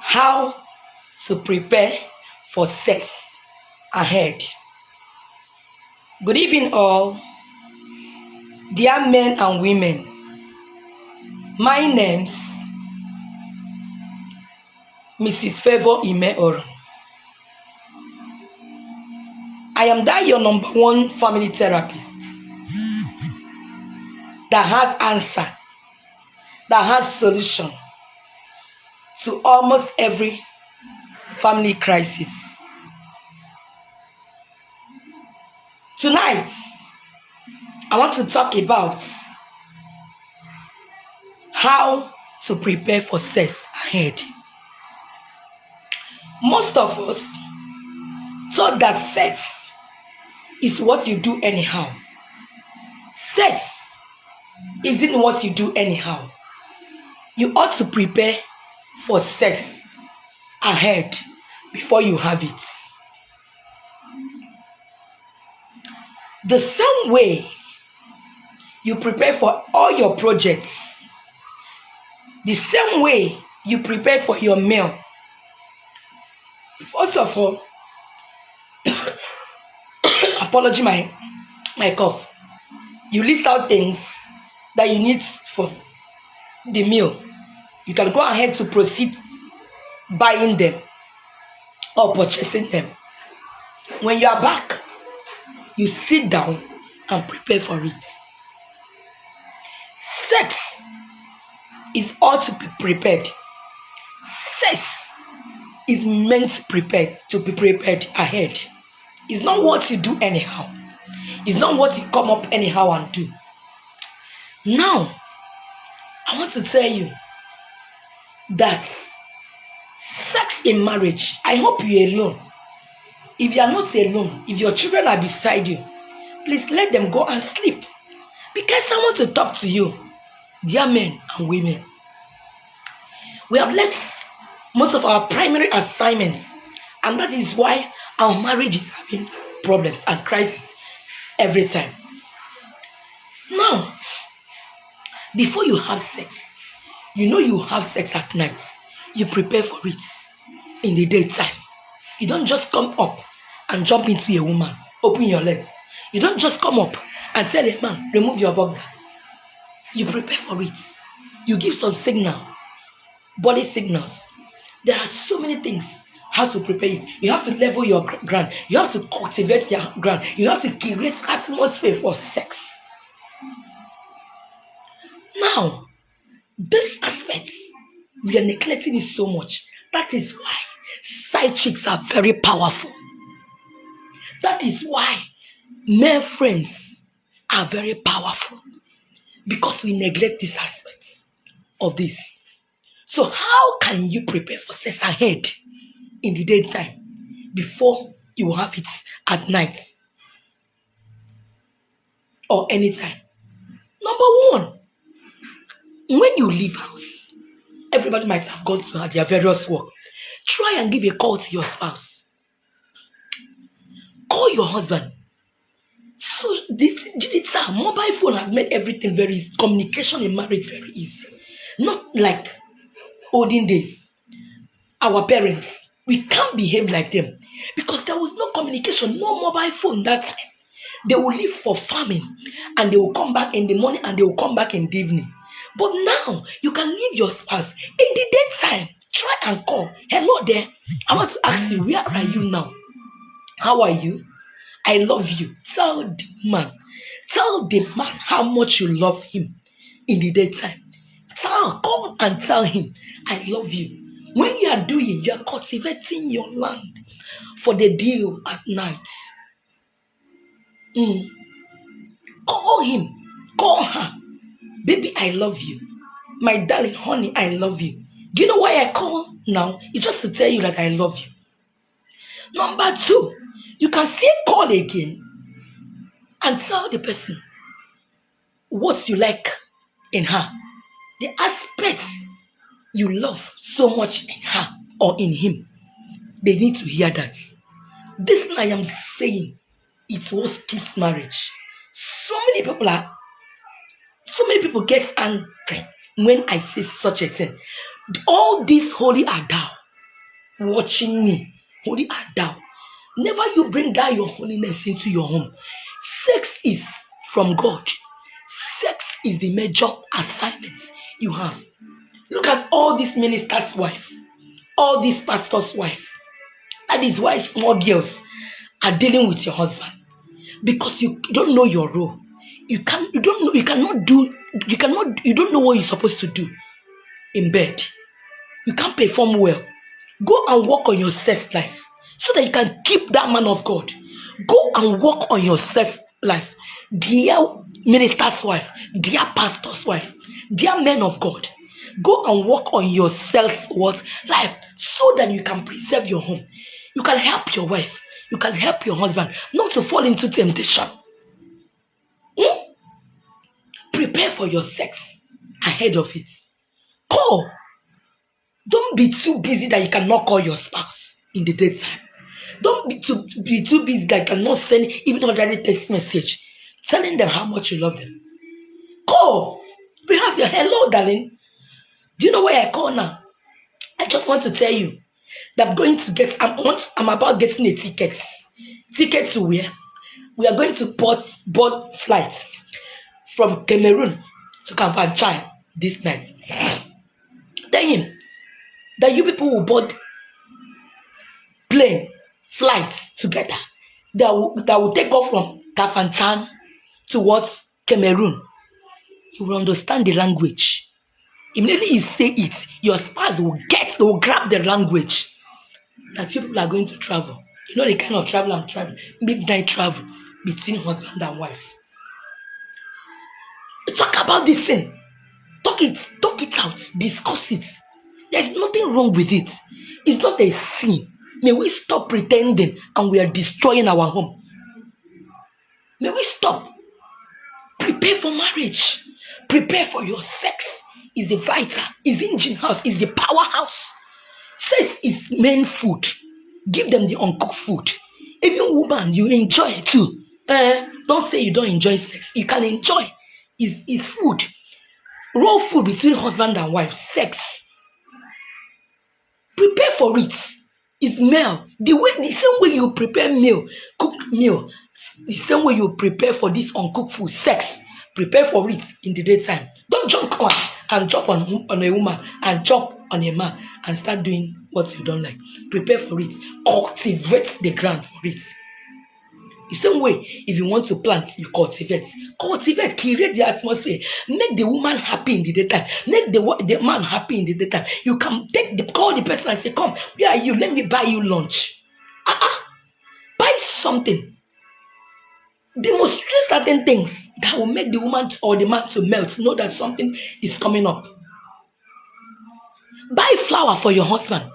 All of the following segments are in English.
How to prepare for sex ahead. Good evening, all, dear men and women. My name's Mrs. Favor Imeoru. I am that your number one family therapist that has answer, that has solution to almost every family crisis. Tonight, I want to talk about how to prepare for sex ahead. Most of us thought that sex is what you do anyhow. Sex isn't what you do anyhow. You ought to prepare for sex ahead before you have it. The same way you prepare for all your projects, the same way you prepare for your meal. First of all, apology my cough. You list out things that you need for the meal. You can go ahead to proceed buying them or purchasing them. When you are back, you sit down and prepare for it. Sex is all to be prepared. Sex is meant to be prepared ahead. It's not what you do anyhow. It's not what you come up anyhow and do. Now, I want to tell you that sex in marriage, I hope you're alone. If you are not alone, if your children are beside you, please let them go and sleep. Because I want to talk to you, dear men and women. We have left most of our primary assignments, and that is why our marriage is having problems and crisis every time. Now, before you have sex, you know you have sex at night. You prepare for it in the daytime. You don't just come up and jump into a woman, open your legs. You don't just come up and tell a man, remove your boxer. You prepare for it. You give some signal, body signals. There are so many things how to prepare it. You have to level your ground. You have to cultivate your ground. You have to create atmosphere for sex. Now, this aspect, we are neglecting it so much. That is why side chicks are very powerful. That is why male friends are very powerful. Because we neglect this aspect of this. So how can you prepare for sex ahead in the daytime before you have it at night or anytime? Number one, when you leave house, everybody might have gone to their various work. Try and give a call to your spouse. Call your husband. So this digital mobile phone has made everything very easy. Communication in marriage very easy. Not like olden days. Our parents, we can't behave like them because there was no communication, no mobile phone that time. They will leave for farming and they will come back in the morning and they will come back in the evening. But now you can leave your spouse in the daytime. Try and call. Hello there. I want to ask you, where are you now? How are you? I love you. Tell the man how much you love him in the daytime. Call and tell him, I love you. When you are cultivating your land for the deal at night. Call him, call her. Baby, I love you. My darling, honey, I love you. Do you know why I call now? It's just to tell you that I love you. Number two, you can still call again and tell the person what you like in her. The aspects you love so much in her or in him. They need to hear that. This thing I am saying, it was kids' marriage. So many people get angry when I say such a thing. All this holy are thou. watching me. Holy Adao. Never you bring down your holiness into your home. Sex is from God. Sex is the major assignment you have. Look at all these ministers' wife, all these pastors' wife. That is why small girls are dealing with your husband because you don't know your role. You don't know. You don't know what you're supposed to do in bed. You can't perform well. Go and work on your sex life so that you can keep that man of God. Go and work on your sex life. Dear minister's wife, dear pastor's wife, dear men of God, go and work on your sex life so that you can preserve your home. You can help your wife. You can help your husband not to fall into temptation. Prepare for your sex ahead of it. Call. Don't be too busy that you cannot call your spouse in the daytime. Don't be too busy that you cannot send even ordinary text message telling them how much you love them. Call. Perhaps you're hello, darling. Do you know where I call now? I just want to tell you that I'm about getting a ticket. Ticket to where? We are going to board flight from Cameroon to Kafanchan this night. Tell him that you people will board plane flights together that will take off from Kafanchan towards Cameroon. You will understand the language. Immediately you say it, your spouse will grab the language that you people are going to travel. You know the kind of travel I'm traveling, midnight travel between husband and wife. Talk about this thing. Talk it out. Discuss it. There's nothing wrong with it. It's not a sin. May we stop pretending and we are destroying our home. May we stop. Prepare for marriage. Prepare for your sex. Is the vital, is the engine house, is the powerhouse. Sex is main food. Give them the uncooked food. Even woman, you enjoy it too. Don't say you don't enjoy sex. You can enjoy. It's food. Raw food between husband and wife. Sex. Prepare for it. It's meal. The same way you prepare cooked meal, the same way you prepare for this uncooked food, sex. Prepare for it in the daytime. Don't jump on and jump on a woman and jump on a man and start doing what you don't like. Prepare for it. Cultivate the ground for it. The same way, if you want to plant, you cultivate. Cultivate, create the atmosphere. Make the woman happy in the daytime. Make the man happy in the daytime. You can call the person and say, come, where are you? Let me buy you lunch. Buy something. Demonstrate certain things that will make the woman or the man to melt. Know that something is coming up. Buy flour for your husband.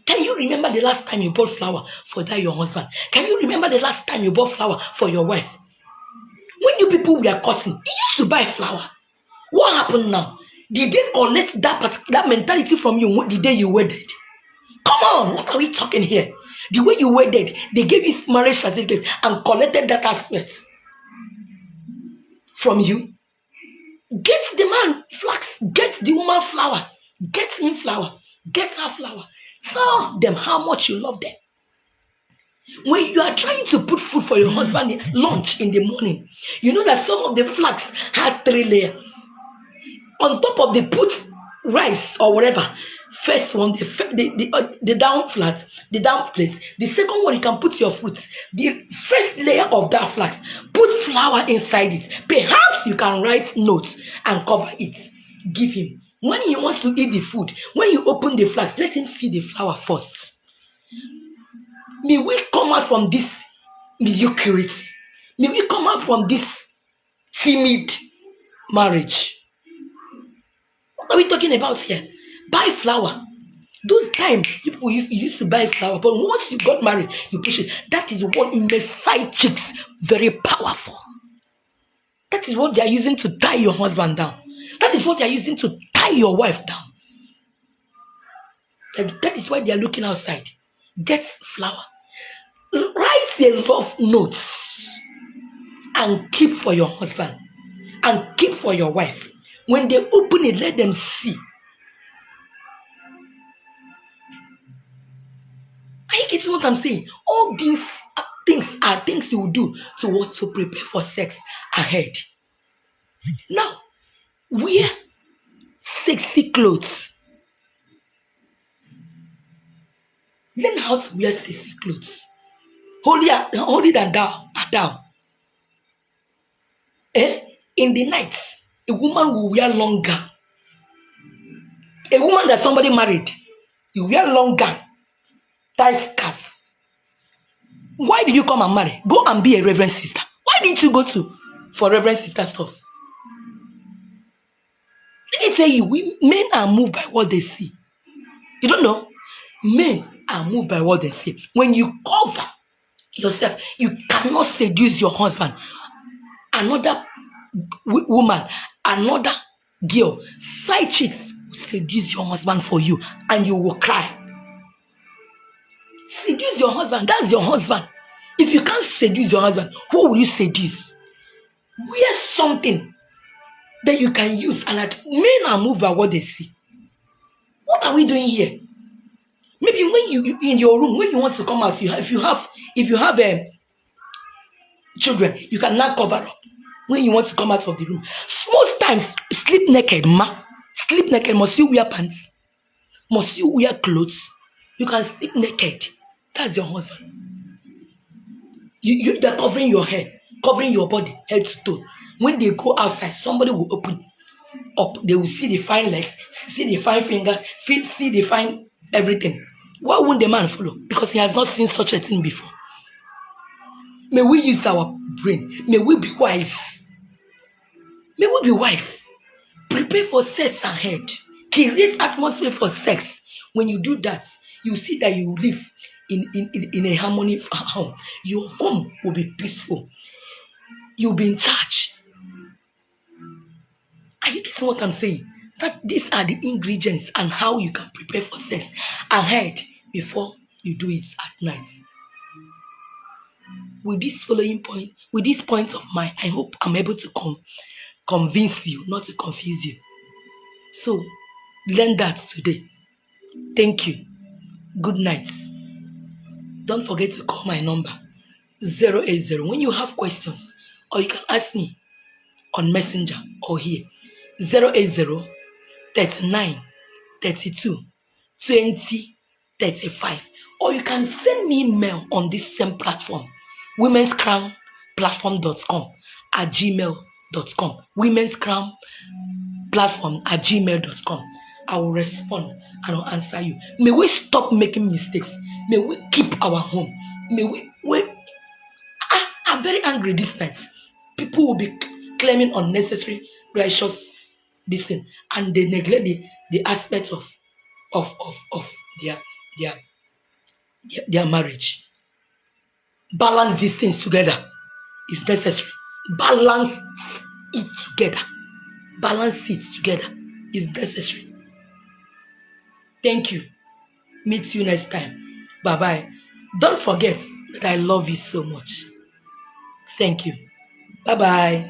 Can you remember the last time you bought flour for that your husband? Can you remember the last time you bought flour for your wife? When you people were cutting, you used to buy flour. What happened now? Did they collect that mentality from you the day you wedded? Come on, what are we talking here? The way you wedded, they gave you marriage certificate and collected that aspect from you. Get the man flax, get the woman flour, get him flour, get her flour. Tell them how much you love them. When you are trying to put food for your husband lunch in the morning, you know that some of the flax has 3 layers. On top of the put rice or whatever, first one, the down flat, the down plate. The second one, you can put your fruits. The first layer of that flax, put flour inside it. Perhaps you can write notes and cover it. Give him. When he wants to eat the food, when you open the flask, let him see the flour first. May we come out from this mediocrity. May we come out from this timid marriage. What are we talking about here? Buy flour. Those times people used to buy flour, but once you got married, you push it. That is what makes side chicks very powerful. That is what they are using to tie your husband down. That is what they are using to tie your wife down. That is why they are looking outside. Get flour. Write a love note and keep for your husband and keep for your wife. When they open it, let them see. getting what I'm saying? All these things are things you will do to what to prepare for sex ahead. Now, wear sexy clothes. Learn how to wear sexy clothes. Holy than thou art thou. In the night, a woman will wear long gown. A woman that somebody married, you wear long gown, tie scarf. Why did you come and marry? Go and be a reverend sister. Why didn't you go for reverend sister stuff? Let me tell you, men are moved by what they see. You don't know? Men are moved by what they see. When you cover yourself, you cannot seduce your husband. Another woman, another girl, side chicks will seduce your husband for you, and you will cry. Seduce your husband. That's your husband. If you can't seduce your husband, who will you seduce? Wear something that you can use, and that men are moved by what they see. What are we doing here? Maybe when you in your room, when you want to come out, if you have children, you can now cover up. When you want to come out of the room, most times sleep naked, sleep naked. Must you wear pants? Must you wear clothes? You can sleep naked. That's your husband. They're covering your head, covering your body, head to toe. When they go outside, somebody will open up. They will see the fine legs, see the fine fingers, see the fine everything. Why won't the man follow? Because he has not seen such a thing before. May we use our brain. May we be wise. May we be wise. Prepare for sex ahead. Create atmosphere for sex. When you do that, you see that you live in a harmony home. Your home will be peaceful. You'll be in charge. Are you getting what I'm saying? That these are the ingredients and how you can prepare for sex ahead before you do it at night. With this point of mine, I hope I'm able to convince you, not to confuse you. So learn that today. Thank you. Good night. Don't forget to call my number 080 when you have questions, or you can ask me on Messenger or here 080 39 32 20 35, or you can send me mail on this same platform, womenscrownplatform.com at gmail.com, womenscrownplatform at gmail.com. I will respond and I'll answer you. May we stop making mistakes. May we keep our home. May we I'm very angry this night. People will be claiming unnecessary righteous this thing, and they neglect the aspect of their marriage. Balance these things together is necessary. Balance it together. Balance it together is necessary. Thank you. Meet you next time. Bye-bye. Don't forget that I love you so much. Thank you. Bye-bye.